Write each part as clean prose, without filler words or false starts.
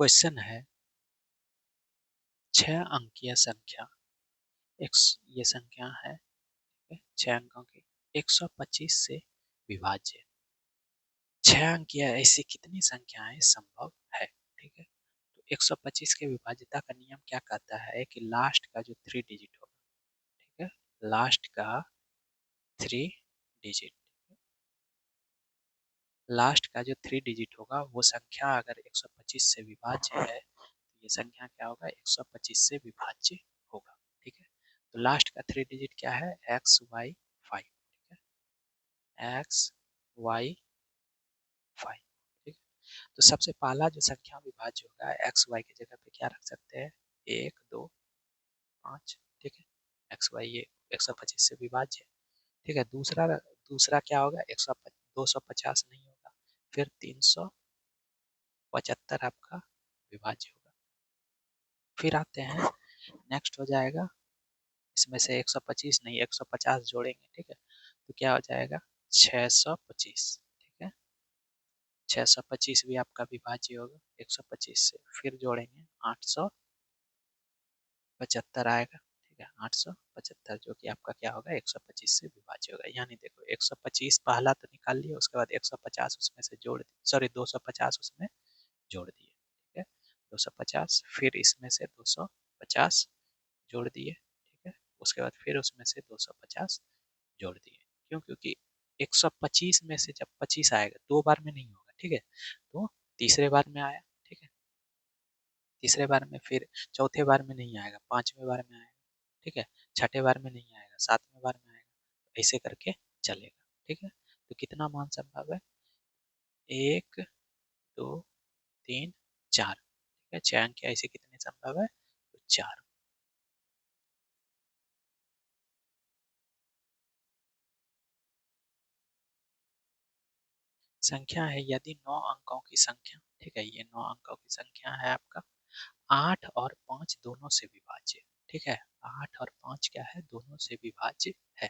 Question है 6 अंकीय संख्या ये संख्या है 6 अंकों की 125 से विभाज्य 6 अंकीय ऐसी कितनी संख्याएं संभव है। ठीक है, तो 125 के विभाज्यता का नियम क्या कहता है कि लास्ट का जो 3 डिजिट होगा, ठीक है, लास्ट का 3 डिजिट लास्ट का जो 3 डिजिट होगा वो संख्या अगर 125 से विभाज्य है तो ये संख्या क्या होगा 125 से विभाज्य होगा। ठीक है, तो लास्ट का 3 डिजिट क्या है XY5। ठीक है, XY5। ठीक है, तो सबसे पहला जो संख्या विभाज्य होगा XY की जगह पे क्या रख सकते हैं 1 2 5। ठीक है, XY ये 125 से विभाज्य। ठीक है, दूसरा दूसरा क्या होगा 250 नहीं होगा, फिर 375 आपका विभाज्य होगा। फिर आते हैं नेक्स्ट हो जाएगा इसमें से 125 नहीं 150 जोड़ेंगे। ठीक है, तो क्या हो जाएगा 625। ठीक है, 625 भी आपका विभाज्य होगा 125 से, फिर जोड़ेंगे 875 आएगा। ठीक है, 875 जो कि आपका क्या होगा 125 से विभाज्य होगा। यानी देखो 125 पहला तो निकाल लिया, उसके बाद 150 उसमें से जोड़ दिए, सॉरी 250 उसमें जोड़ दिए। ठीक है, 250 फिर इसमें से 250 जोड़ दिए। ठीक है, उसके बाद फिर उसमें से 250 जोड़ दिए। क्यों, क्योंकि 125 में से जब 25 आएगा 2 बार में नहीं होगा। ठीक है, तो तीसरे बार में आया। ठीक है, तीसरे बार में, फिर चौथे बार में नहीं आएगा, 5वें बार में आएगा। ठीक है, छठे बार में नहीं आएगा, 7वें बार में आएगा, ऐसे करके चलेगा। ठीक है, तो कितना मान संभव है 1 2 3 4। ठीक है, 6 अंक ऐसे कितने संभव है तो 4। संख्या है यदि 9 अंकों की संख्या, ठीक है, ये 9 अंकों की संख्या है आपका 8 और 5 दोनों से विभाज्य। ठीक है, 8 और 5 क्या है दोनों से विभाज्य है,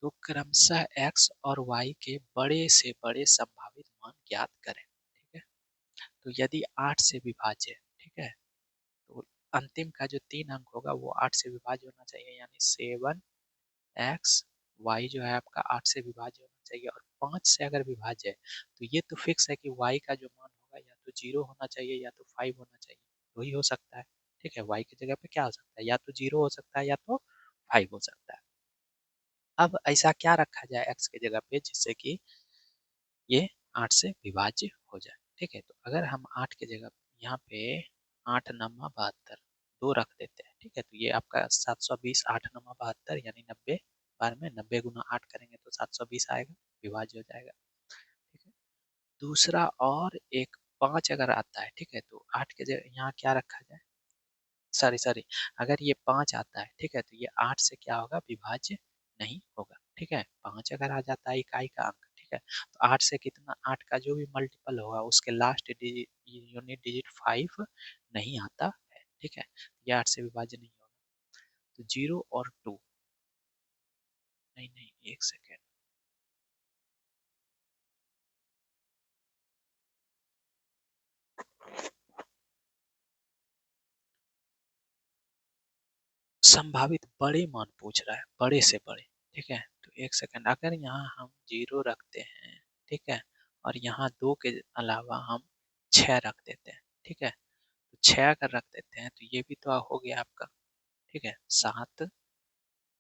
तो क्रमशः x और y के बड़े से बड़े संभावित मान ज्ञात करें। ठीक है, तो यदि 8 से विभाज्य है, ठीक है, तो अंतिम का जो 3 अंक होगा वो 8 से विभाज्य होना चाहिए, यानी 7x y जो है आपका 8 से विभाज्य होना चाहिए। और 5 से अगर विभाज्य है तो ये तो फिक्स है कि y का जो मान होगा या तो 0 होना चाहिए या तो 5 होना चाहिए, वही हो सकता है। ठीक है, y की जगह पे क्या हो सकता है, या तो 0 हो सकता है या तो 5 हो सकता है। अब ऐसा क्या रखा जाए x की जगह पे जिससे कि ये 8 से विभाज्य हो जाए। ठीक है, तो अगर हम 8 की जगह यहाँ पे 8 नमा 72 2 रख देते हैं। ठीक है, तो ये आपका 720 8 नमा 72 यानी 90 बार में 90 गुना 8 करेंगे तो 720 आएगा, विभाज्य हो जाएगा। ठीक है, दूसरा और एक 5 अगर आता है, ठीक है, तो 8 के जगह यहाँ क्या रखा जाए, सॉरी अगर ये 5 आता है, ठीक है, तो ये 8 से क्या होगा विभाज्य नहीं होगा। ठीक है, 5 अगर आ जाता है इकाई का अंक, ठीक है, तो 8 से कितना 8 का जो भी मल्टीपल होगा उसके लास्ट यूनिट डिजिट 5 नहीं आता है। ठीक है, ये 8 से विभाज्य नहीं होगा, तो 0 और 2 नहीं नहीं 1 सेकेंड, संभावित बड़े मान पूछ रहा है, बड़े से बड़े। ठीक है, तो 1 सेकेंड, अगर यहाँ हम 0 रखते हैं, ठीक है, और यहाँ 2 के अलावा हम 6 रख देते हैं। ठीक है, तो 6 अगर रख देते हैं तो ये भी तो हो गया आपका। ठीक है, 7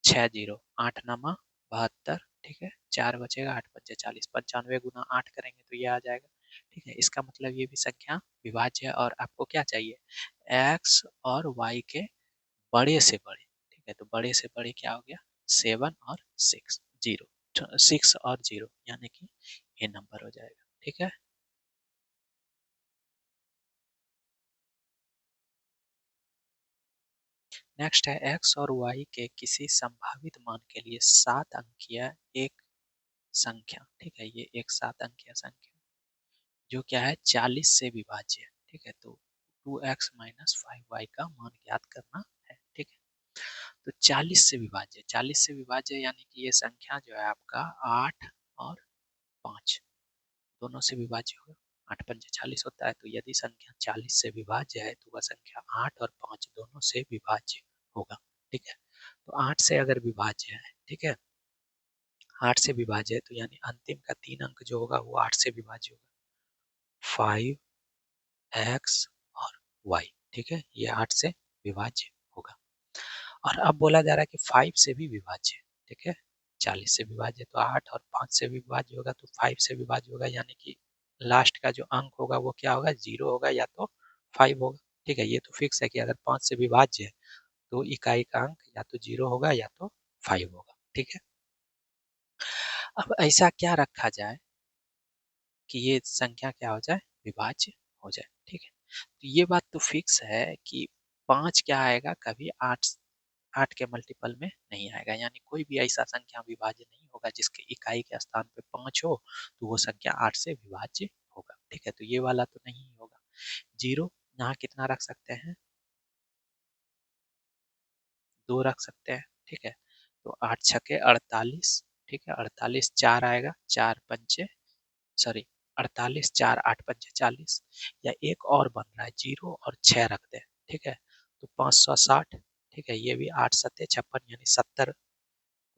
6 0 8 नमा 72। ठीक है, 4 बचेगा, 8 5 40, 95 गुना 8 करेंगे तो ये आ जाएगा। ठीक है, इसका मतलब ये भी संख्या विभाज्य है। और आपको क्या चाहिए x और y के बड़े से बड़े। ठीक है, तो बड़े से बड़े क्या हो गया 7 और 6 0 6 और 0 यानी कि ये नंबर हो जाएगा। ठीक है, नेक्स्ट है x और y के किसी संभावित मान के लिए 7 अंकीय एक संख्या। ठीक है, ये एक 7 अंकीय संख्या जो क्या है 40 से विभाज्य है। ठीक है, तो 2x माइनस 5y का मान ज्ञात करना है। ठीक है, तो 40 से विभाज्य, 40 से विभाज्य यानी कि ये संख्या जो है आपका 8 और 5 दोनों से विभाज्य होगा। 8 पंजे 40 होता है, तो यदि संख्या 40 से विभाज्य है तो वह संख्या 8 और 5 दोनों से विभाज्य होगा। ठीक है, तो 8 से अगर विभाज्य है, ठीक है, 8 से विभाज्य है तो यानी अंतिम का 3 अंक जो होगा वो 8 से विभाज्य होगा, 5x और y। ठीक है, ये 8 से विभाज्य होगा। और अब बोला जा रहा है कि 5 से भी विभाज्य है। ठीक है, 40 से विभाज्य तो 8 और 5 से भी विभाज्य होगा, तो 5 से विभाज्य होगा, यानी कि लास्ट का जो अंक होगा वो क्या होगा, 0 होगा या तो 5 होगा। ठीक है, ये तो फिक्स है कि अगर 5 से विभाज्य है तो इकाई का अंक या तो 0 होगा या तो 5 होगा। ठीक है, अब ऐसा क्या रखा जाए कि ये संख्या क्या हो जाए, विभाज्य हो जाए। ठीक है, तो ये बात तो फिक्स है कि 5 क्या आएगा, कभी 8 के मल्टीपल में नहीं आएगा, यानी कोई भी ऐसा संख्या विभाज्य नहीं होगा जिसके इकाई के स्थान पे 5 हो तो वो संख्या 8 से विभाज्य होगा। ठीक है, तो ये वाला तो नहीं होगा। 0 यहाँ कितना रख सकते हैं, 2 रख सकते हैं। ठीक है, तो 8 छके 48। ठीक है, 48 4 आएगा, 4 पंचे सॉरी 48 4 8 पंचे 40, या एक और बन रहा है 0 और 6 रखते हैं। ठीक है, तो 560। ठीक है, ये भी 8 सत्ते 56 यानी 70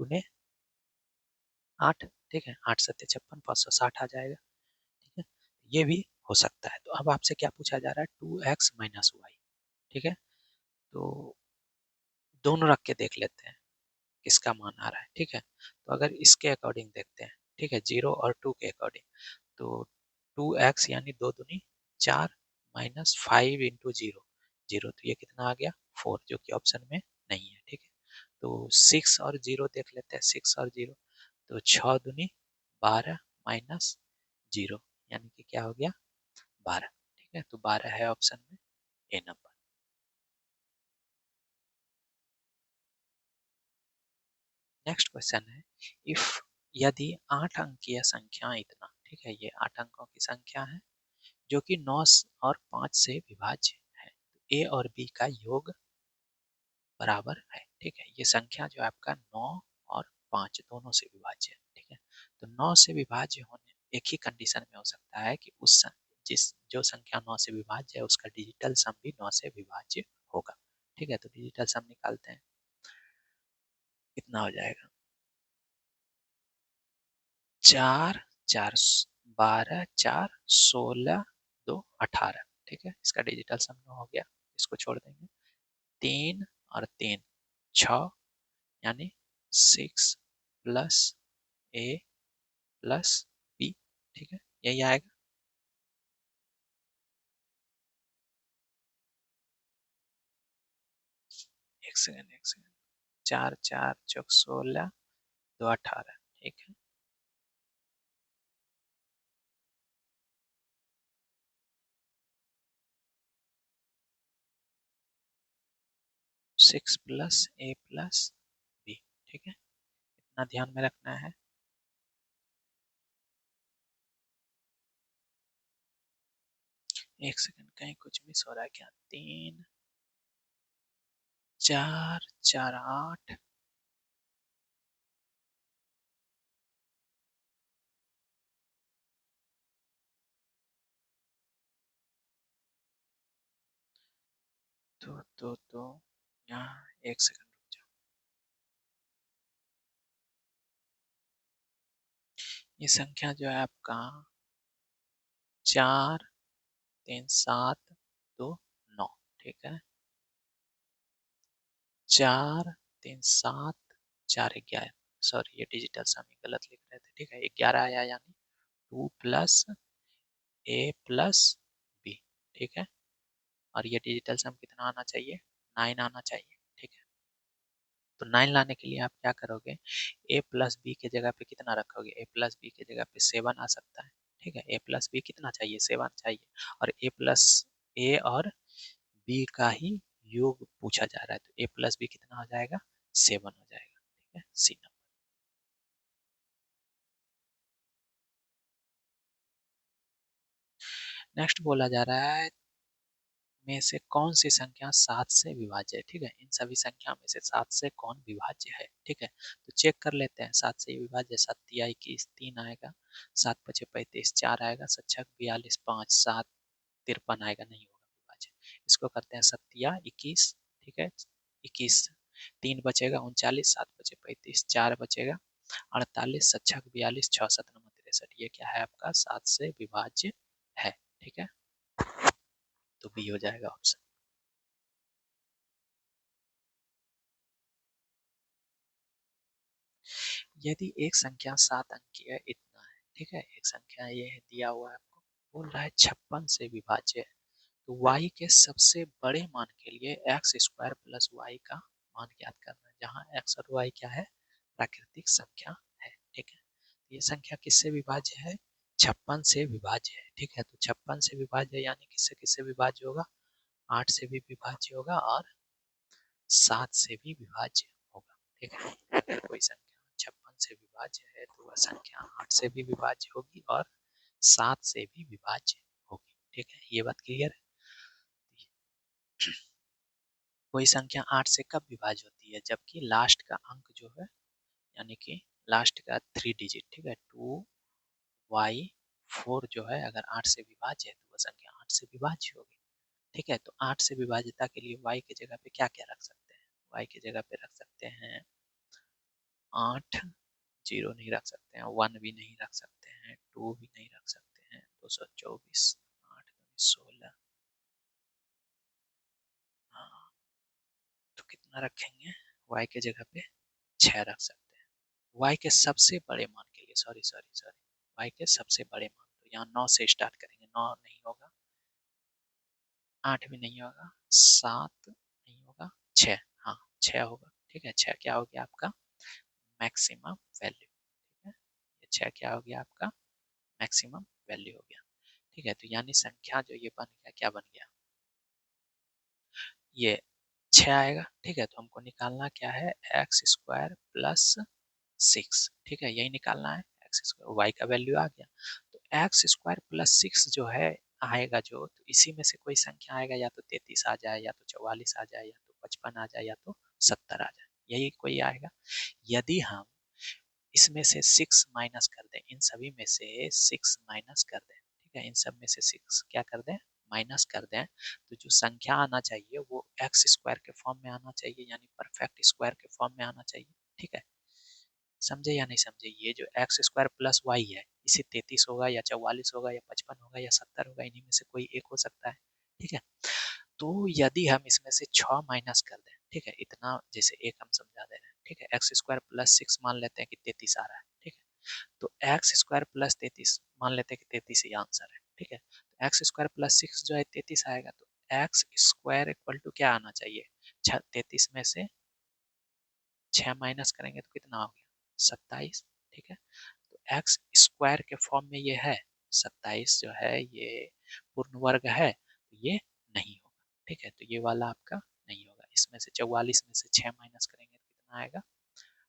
गुने 8। ठीक है, 8 सत्ते 56, 560 आ जाएगा। ठीक है, ये भी हो सकता है। तो अब आपसे क्या पूछा जा रहा है, 2x माइनस वाई। ठीक है, तो दोनों रख के देख लेते हैं किसका मान आ रहा है। ठीक है, तो अगर इसके अकॉर्डिंग देखते हैं, ठीक है, 0 और 2 के अकॉर्डिंग, तो 2x यानी 2 दूनी 4 माइनस 5 इंटू 0, 0 तो ये कितना आ गया 4, जो कि ऑप्शन में नहीं है। ठीक है, तो 6 और 0 देख लेते हैं, 6 और 0, तो 6 दूनी 12 माइनस 0 यानी कि क्या हो गया 12। ठीक है, तो 12 है ऑप्शन में ए नंबर। नेक्स्ट क्वेश्चन है, इफ यदि 8 अंकीय संख्या इतना, ठीक है, ये 8 अंकों की संख्या है जो कि 9 और 5 से विभाज्य है, तो ए और बी का योग बराबर है। ठीक है, ये संख्या जो है आपका 9 और 5 दोनों से विभाज्य है। ठीक है, तो 9 से विभाज्य होने एक ही कंडीशन में हो सकता है कि जिस जो संख्या 9 से विभाज्य है उसका डिजिटल सम भी 9 से विभाज्य होगा। ठीक है, तो डिजिटल सम निकालते हैं, कितना हो जाएगा, 4 4 12 4 16 2 18। ठीक है, इसका डिजिटल सम हो गया, इसको छोड़ देंगे, 3 और 3 6 यानी 6 प्लस ए प्लस बी। ठीक है, यही आएगा। एक सेकेंड 4 4 चौक 16 2 18। ठीक है, 6 प्लस ए प्लस बी। ठीक है, इतना ध्यान में रखना है। एक सेकंड, कहीं कुछ मिस हो रहा है क्या, 3 4 4 8, तो यहाँ एक सेकंड रुक जाओ। ये संख्या जो है आपका 4 3 7 2 9। ठीक है, 4 3 7 4 11, सॉरी ये डिजिटल सम गलत लिख रहे थे। ठीक है, 11 आया, यानी 2 प्लस ए प्लस बी। ठीक है, और ये डिजिटल सम कितना आना चाहिए, 9 आना चाहिए। ठीक है, तो 9 लाने के लिए आप क्या करोगे, ए प्लस बी के जगह पे कितना रखोगे, ए प्लस बी के जगह पे 7 आ सकता है। ठीक है, ए प्लस बी कितना चाहिए, 7 चाहिए, और ए प्लस ए और बी का ही योग पूछा जा रहा है, तो ए प्लस बी कितना हो जाएगा 7 हो जाएगा। ठीक है, सी नंबर। नेक्स्ट बोला जा रहा है में से कौन सी संख्या 7 से विभाज्य है। ठीक है, इन सभी संख्या में से 7 से कौन विभाज्य है। ठीक है, तो चेक कर लेते हैं। 7 से विभाज्य 7 तिया 21 3 आएगा, 7 पचे 35 4 आएगा, 7 छक 42 5 7 53 आएगा, नहीं होगा विभाज्य। इसको करते हैं 7 तिया 21। ठीक है, 21 3 बचेगा 39, 7 बचे 35 4 बचेगा 48, 7 छक 42 6 7 9 63। ये क्या है आपका 7 से विभाज्य है। ठीक है, तो बी हो जाएगा ऑप्शन। यदि एक संख्या 7 अंक की है, इतना है। ठीक है, एक संख्या ये है दिया हुआ है आपको, बोल रहा है 56 से विभाज्य है, तो y के सबसे बड़े मान के लिए एक्स स्क्वायर प्लस वाई का मान ज्ञात करना है, जहाँ x और y क्या है, प्राकृतिक संख्या है। ठीक है, ये संख्या किससे विभाज्य है, 56 से विभाज्य है। ठीक है, तो 56 से विभाज्य यानी किससे किससे विभाज्य होगा, 8 से भी विभाज्य होगा और 7 से भी विभाज्य होगा। ठीक है, अगर कोई संख्या 56 से विभाज्य है तो वह संख्या 8 से भी विभाज्य होगी और 7 से भी विभाज्य होगी। ठीक है, ये बात क्लियर है। कोई संख्या 8 से कब विभाज्य होती है, जबकि लास्ट का अंक जो है, यानी कि लास्ट का 3 डिजिट, ठीक है, 2y4 जो है, अगर 8 से विभाज्य है तो वह संख्या 8 से विभाज्य होगी। ठीक है, तो 8 से विभाज्यता के लिए y की जगह पे क्या क्या रख सकते हैं, y की जगह पे रख सकते हैं 8, 0 नहीं रख सकते हैं, 1 भी नहीं रख सकते हैं, 2 भी नहीं रख सकते हैं, 224, 8 दूनी 16। हाँ, तो कितना रखेंगे, y के जगह पे 6 रख सकते हैं। y के सबसे बड़े मान के लिए, सॉरी सॉरी सॉरी, y के सबसे बड़े मान, तो यहाँ 9 से स्टार्ट करेंगे, 9 नहीं होगा, 8 भी नहीं होगा, 7 नहीं होगा, 6, हाँ 6 होगा। ठीक है, 6 क्या हो गया आपका मैक्सिमम वैल्यू। ठीक है, ये 6 क्या हो गया आपका मैक्सिमम वैल्यू हो गया। ठीक है, तो यानी संख्या जो ये बन गया, क्या बन गया, ये 6 आएगा। ठीक है, तो हमको निकालना क्या है, एक्स स्क्वायर प्लस 6। ठीक है, यही निकालना है, एक्स स्क्वायर, वाई का वैल्यू आ गया, तो एक्स स्क्वायर प्लस 6 जो है आएगा जो, तो इसी में से कोई संख्या आएगा, या तो 33 आ जाए, या तो 44 आ जाए, या तो 55 आ जाए, या तो 70 आ जाए, यही कोई आएगा। यदि हम इसमें से 6 माइनस कर दें, इन सभी में से 6 माइनस कर दें, ठीक है, इन सब में से 6 क्या कर दें, माइनस कर दें, तो जो संख्या आना चाहिए वो एक्स स्क्वायर के फॉर्म में आना चाहिए, यानी परफेक्ट स्क्वायर के फॉर्म में आना चाहिए। ठीक है, समझे या नहीं समझे, ये जो एक्स स्क्वायर प्लस वाई है, इसे 33 होगा या 44 होगा या 55 होगा या 70 होगा, इन्हीं में से कोई एक हो सकता है। ठीक है, तो यदि हम इसमें से 6 माइनस कर दें, ठीक है, इतना जैसे एक हम समझा दे रहे हैं, ठीक है, एक्स स्क्वायर प्लस 6 मान लेते हैं कि 33 आ रहा है। ठीक है, तो एक्स स्क्वायर प्लस 33 मान लेते हैं कि 33 ही आंसर है। ठीक है, तो एक्स स्क्वायर प्लस 6 जो है 33 आएगा, तो एक्स स्क्वायर इक्वल टू क्या आना चाहिए, 33 में से 6 माइनस करेंगे तो कितना हो गया, 27। ठीक है, तो एक्स स्क्वायर के फॉर्म में ये है, 27 जो है ये पूर्ण वर्ग है, तो ये नहीं होगा। ठीक है, तो ये वाला आपका नहीं होगा। इसमें से 44 में से 6 माइनस करेंगे तो कितना आएगा,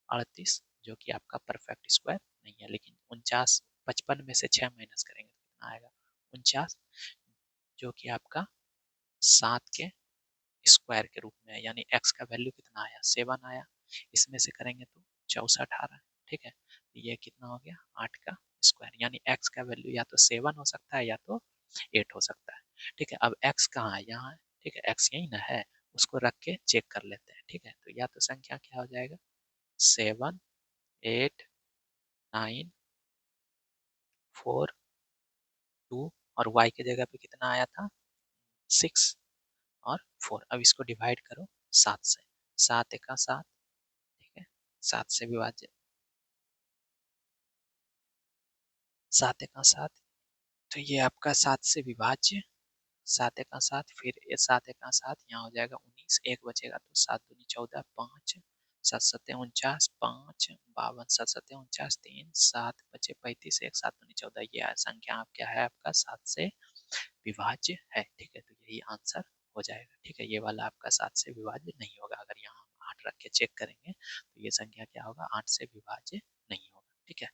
38, जो कि आपका परफेक्ट स्क्वायर नहीं है। लेकिन 49, 55 में से 6 माइनस करेंगे तो कितना आएगा, 49, जो कि आपका 7 के स्क्वायर के रूप में है, यानी एक्स का वैल्यू कितना आया, 7 आया। इसमें से करेंगे तो 64 आ रहा है। ठीक है, तो ये कितना हो गया, 8 का स्क्वायर, यानी एक्स का वैल्यू या तो 7 हो सकता है या तो 8 हो सकता है। ठीक है, अब एक्स कहाँ है, यहाँ है। ठीक है, एक्स यही ना है, उसको रख के चेक कर लेते हैं। ठीक है, तो या तो संख्या क्या हो जाएगा, 7 8 9 4 2, और y की जगह पे कितना आया था, 6 और 4। अब इसको डिवाइड करो 7 से, 7 एका 7। ठीक है, 7 से विभाज्य, 7 एका 7, तो ये आपका 7 से विभाज्य, 7 एका 7, फिर 7 एका 7 यहाँ हो जाएगा 19, एक बचेगा तो 7 दूनी 14, 5 7 सत्ते 49, 5 52, 7 सत्ते 49, 3 7 बचे 35, 1 7 दूनी 14, ये संख्या आप क्या है आपका 7 से विभाज्य है। ठीक है, तो यही आंसर हो जाएगा। ठीक है, ये वाला आपका 7 से विभाज्य नहीं होगा। अगर यहाँ हम 8 रख के चेक करेंगे तो ये संख्या क्या होगा, 8 से विभाज्य नहीं होगा। ठीक है,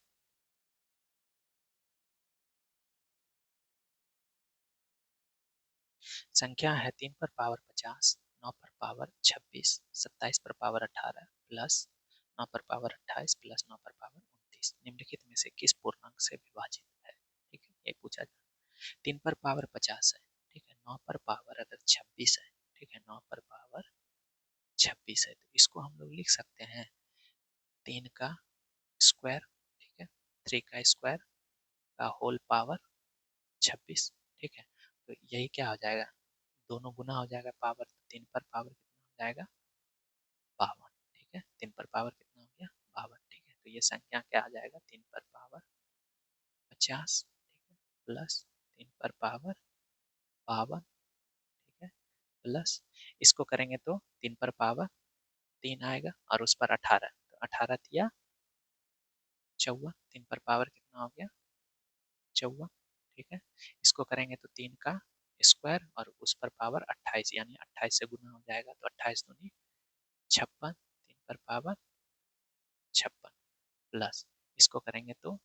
संख्या है 3 पर पावर 50, 9 पर पावर 26, 27 पर पावर 18 प्लस 9 पर पावर 28 प्लस 9 पर पावर 29 निम्नलिखित में से किस पूर्णांक से विभाजित है। ठीक है, ये पूछा जाए। 3 पर पावर 50 है, ठीक है, 9 पर पावर अगर 26 है, ठीक है, 9 पर पावर 26 है, तो इसको हम लोग लिख सकते हैं 3 का स्क्वायर, ठीक है, 3 का स्क्वायर का होल पावर 26, ठीक है। तो यही क्या हो जाएगा, दोनों गुना हो जाएगा पावर, 3 पर पावर कितना हो जाएगा 52, ठीक है, 3 पर पावर कितना हो गया 52, ठीक है। तो ये संख्या क्या आ जाएगा 3 पर पावर 50, ठीक है, प्लस 3 पर पावर 52, ठीक है, प्लस इसको करेंगे तो 3 पर पावर 3 आएगा और उस पर 18, तो 18 दिया 54, 3 पर पावर कितना हो गया 54, ठीक है। इसको करेंगे तो 3 का स्क्वायर और उस पर पावर 28, यानी 28 से गुना हो जाएगा, तो 28 दूनी 56, 3 पर पावर 56 प्लस इसको करेंगे तो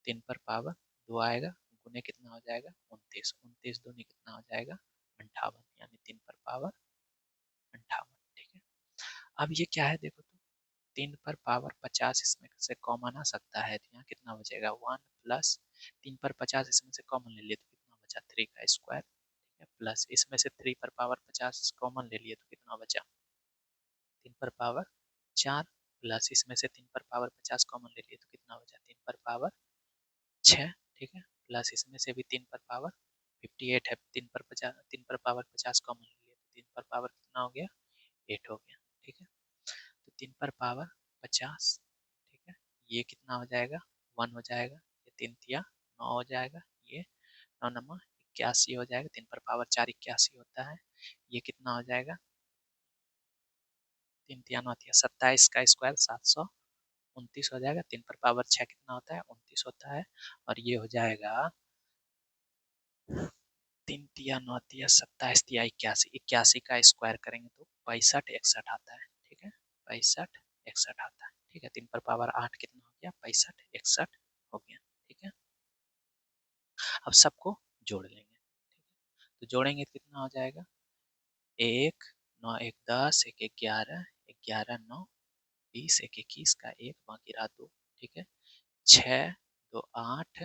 3 पर पावर 2 आएगा, गुने कितना हो जाएगा 29, 29 दूनी कितना हो जाएगा 58, यानी 3 पर पावर 58, ठीक है। अब ये क्या है देखो, तो 3 पर पावर 50 इसमें से कॉमन आ सकता है, तो यहाँ कितना बचेगा 1 प्लस 3 पर 50 इसमें से कॉमन ले लिए तो कितना बचा 3 का स्क्वायर, ठीक है, प्लस इसमें से 3 पर पावर 50 कॉमन ले लिए तो कितना बचा 3 पर पावर 4 प्लस इसमें से 3 पर पावर 50 कॉमन ले लिए तो कितना बचा 3 पर पावर 6, ठीक है, प्लस इसमें से भी 3 पर पावर 58 है, 3 पर 50, 3 पर पावर 50 कॉमन ले लिए तो 3 पर पावर कितना हो गया 8 हो गया, ठीक है। तो 3 पर पावर 50, ठीक है, ये कितना हो जाएगा 1 हो जाएगा, ये 3 तिया 9 हो जाएगा, ये 9 नमा 81 हो जाएगा, 3 पर पावर 4 81 होता है, ये कितना हो जाएगा 3 तिया 9 तिया 27 का स्क्वायर 729 हो जाएगा, 3 पर पावर 6 कितना होता है 29 होता है, और ये हो जाएगा 3 तिया 9 तिया 27 तिया 81, 81 का स्क्वायर करेंगे तो 65 61 आता है, ठीक है, 65 61 आता है, ठीक है। 3 पर पावर 8 कितना हो गया 65 61 हो गया, ठीक है। अब सबको जोड़ लेंगे, ठीक है, तो जोड़ेंगे तो कितना हो जाएगा 1 9 1 10 1 11 11 9 20 1 21 का 1 बाकी रहा 2, ठीक है, 6 2 8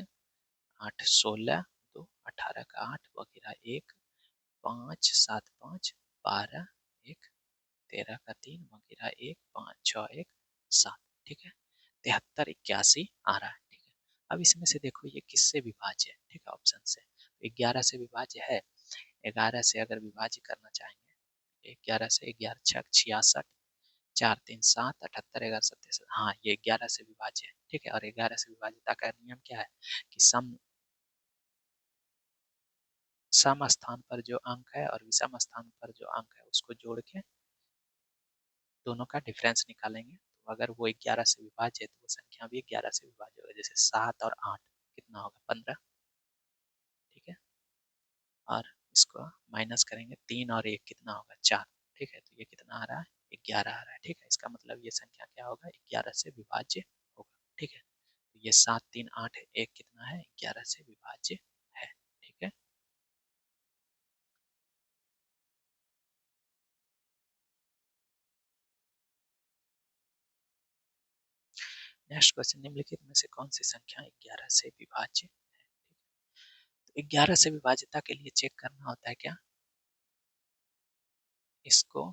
8 16 2 18 का 8 बाकी रहा 1 5 7 5 12 1 13 का 3 बाकी रहा 1 5 6 1 7, ठीक है, 73 81 आ रहा है, ठीक है। अब इसमें से देखो ये किससे विभाज्य है, ठीक है, ऑप्शन से 11 से विभाज्य है, 11 से अगर विभाज्य करना चाहेंगे 11 से 11 छक 66 4 3 7 78 11 27, हाँ ये 11 से विभाज्य है, ठीक है। और 11 से विभाज्यता का नियम क्या है कि सम स्थान पर जो अंक है और विषम स्थान पर जो अंक है उसको जोड़ के दोनों का डिफरेंस निकालेंगे, तो अगर वो 11 से विभाज्य है तो वो संख्या भी 11 से विभाज्य होगा, जैसे 7 और 8 कितना होगा 15, ठीक है, और इसको माइनस करेंगे 3 और 1 कितना होगा 4, ठीक है, तो ये कितना आ रहा है 11 आ रहा है, ठीक है। इसका मतलब ये संख्या क्या होगा 11 से विभाज्य होगा, ठीक है। तो ये 7 3 8 1 कितना है 11 से विभाज्य है, ठीक है। नेक्स्ट क्वेश्चन, निम्नलिखित में से कौन सी संख्या 11 से विभाज्य है। तो 11 से विभाज्यता के लिए चेक करना होता है क्या, इसको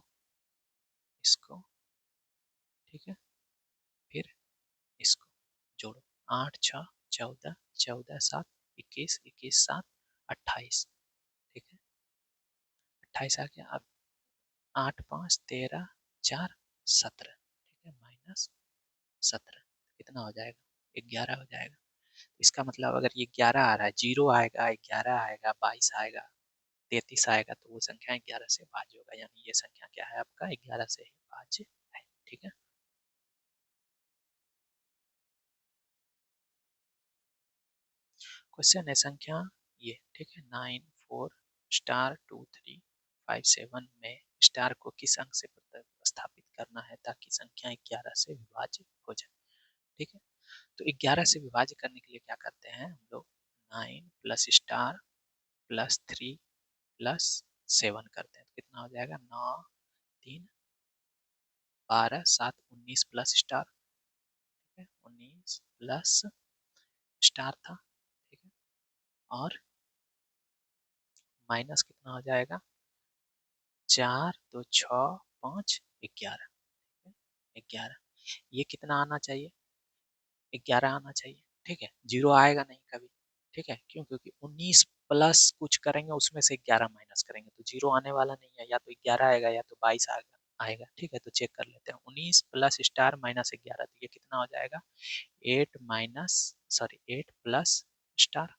इसको, ठीक है, फिर इसको जोड़ो, 8 6 14 14 7 21 21 7 28, ठीक है, 28 आ गया। अब 8 5 13 4 17, ठीक है, माइनस 17 कितना हो जाएगा 11 हो जाएगा। इसका मतलब अगर ये 11 आ रहा है, 0 आएगा 11 आएगा 22 आएगा 33 आएगा तो वो संख्या 11 से भाज्य होगा, यानी ये संख्या क्या है आपका 11 से ही भाज्य है, ठीक है। क्वेश्चन है संख्या ये, ठीक है, 9 4 स्टार 2 3 5 7 में स्टार को किस अंक से प्रतिस्थापित करना है ताकि संख्या 11 से विभाज्य हो जाए, ठीक है। तो 11 से विभाज्य करने के लिए क्या करते हैं हम लोग 9 प्लस स्टार प्लस 3 प्लस 7 करते हैं तो कितना हो जाएगा 9 3 12 7 19 प्लस स्टार, ठीक है 19 प्लस स्टार था, ठीक है और माइनस कितना हो जाएगा 4 2 6 5 11, 11 ये कितना आना चाहिए 11 आना चाहिए, ठीक है 0 आएगा नहीं कभी, ठीक है क्यों क्योंकि 19 प्लस कुछ करेंगे उसमें से 11 माइनस करेंगे तो 0 आने वाला नहीं है, या तो 11 आएगा या तो 22 आएगा, ठीक है तो चेक कर लेते हैं 19 प्लस स्टार माइनस 11 तो ये कितना हो जाएगा 8 प्लस स्टार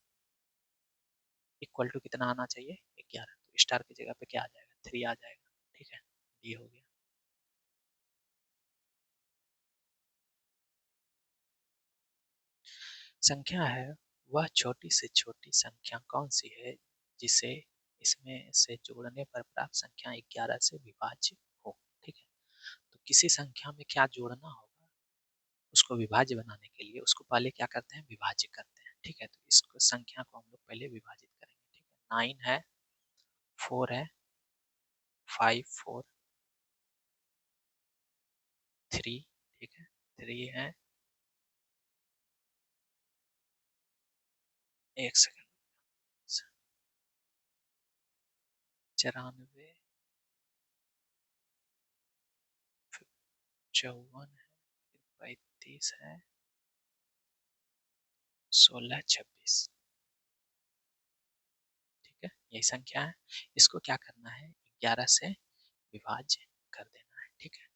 इक्वल टू कितना आना चाहिए 11, तो स्टार की जगह पे क्या आ जाएगा 3 आ जाएगा, ठीक है ये हो गया। संख्या है वह छोटी से छोटी संख्या कौन सी है जिसे इसमें से जोड़ने पर प्राप्त संख्या 11 से विभाज्य हो, ठीक है तो किसी संख्या में क्या जोड़ना होगा उसको विभाज्य बनाने के लिए उसको पहले क्या करते हैं विभाज्य करते हैं, ठीक है तो इसको संख्या को हम लोग पहले विभाजित करेंगे, ठीक है 9 है 4 है 5 4 3, ठीक है 3 है, एक सेकंड 94 54 है 35 है 16 26, ठीक है यही संख्या है, इसको क्या करना है 11 से विभाज्य कर देना है, ठीक है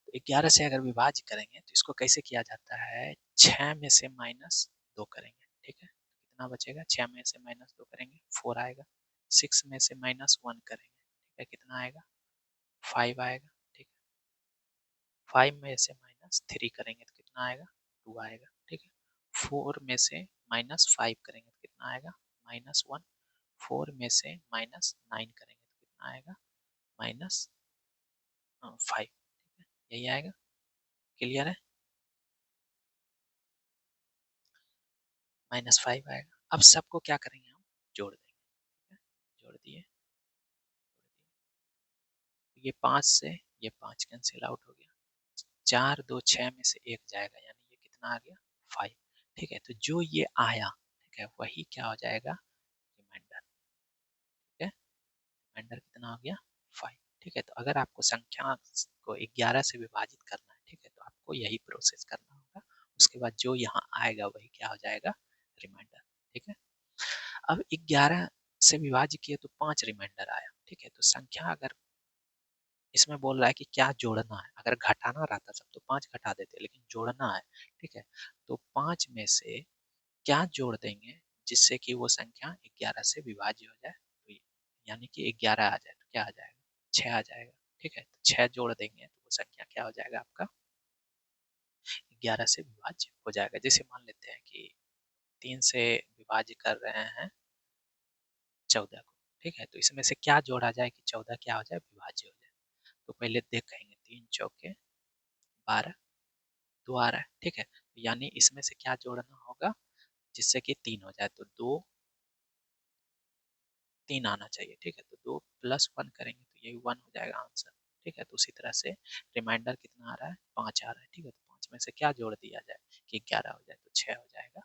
तो 11 से अगर विभाज्य करेंगे तो इसको कैसे किया जाता है 6 में से माइनस 2 करेंगे, ठीक है तो कितना बचेगा 6 में से माइनस 2 करेंगे 4 आएगा, 6 में से माइनस 1 करेंगे, ठीक है कितना आएगा 5 आएगा, ठीक है 5 में से माइनस 3 करेंगे तो कितना आएगा 2 आएगा, ठीक है 4 में से माइनस 5 करेंगे तो कितना आएगा -1, 4 में से माइनस 9 करेंगे तो कितना आएगा -5, ठीक है यही आएगा, क्लियर है -5 आएगा। अब सबको क्या करेंगे हम जोड़ देंगे, ठीक है जोड़ दिए, ये 5 से ये 5 कैंसिल आउट हो गया, 4 2 6 में से एक जाएगा यानी ये कितना आ गया 5, ठीक है तो जो ये आया ठीक है वही क्या हो जाएगा रिमाइंडर, ठीक है रिमाइंडर कितना हो गया 5, ठीक है तो अगर आपको संख्या को 11 से विभाजित करना है, ठीक है तो आपको यही प्रोसेस करना होगा, उसके बाद जो यहाँ आएगा वही क्या हो जाएगा रिमाइंडर, ठीक है अब 11 से विभाज्य किए तो 5 रिमाइंडर आया, ठीक है तो संख्या अगर इसमें बोल रहा है कि क्या जोड़ना है, अगर घटाना रहता सब तो 5 घटा देते लेकिन जोड़ना है, ठीक है तो 5 में से क्या जोड़ देंगे जिससे कि वो संख्या 11 से विभाज्य हो जाए, तो यानी कि 11 आ जाए तो क्या आ जाएगा 6 आ जाएगा, ठीक है तो 6 जोड़ देंगे तो वो संख्या क्या हो जाएगा आपका 11 से विभाज्य हो जाएगा। जैसे मान लेते हैं कि 3 से विभाज्य कर रहे हैं 14 को, ठीक है तो इसमें से क्या जोड़ा जाए कि 14 क्या हो जाए विभाज्य हो जाए, तो पहले देखेंगे 3 चौके 12 2 आ रहा है, ठीक है तो यानी इसमें से क्या जोड़ना होगा जिससे कि 3 हो जाए, तो 2 3 आना चाहिए, ठीक है तो 2 प्लस 1 करेंगे तो यही 1 हो जाएगा आंसर, ठीक है तो उसी तरह से रिमाइंडर कितना आ रहा है 5 आ रहा है, ठीक है तो 5 में से क्या जोड़ दिया जाए कि 11 हो जाए तो 6 हो जाएगा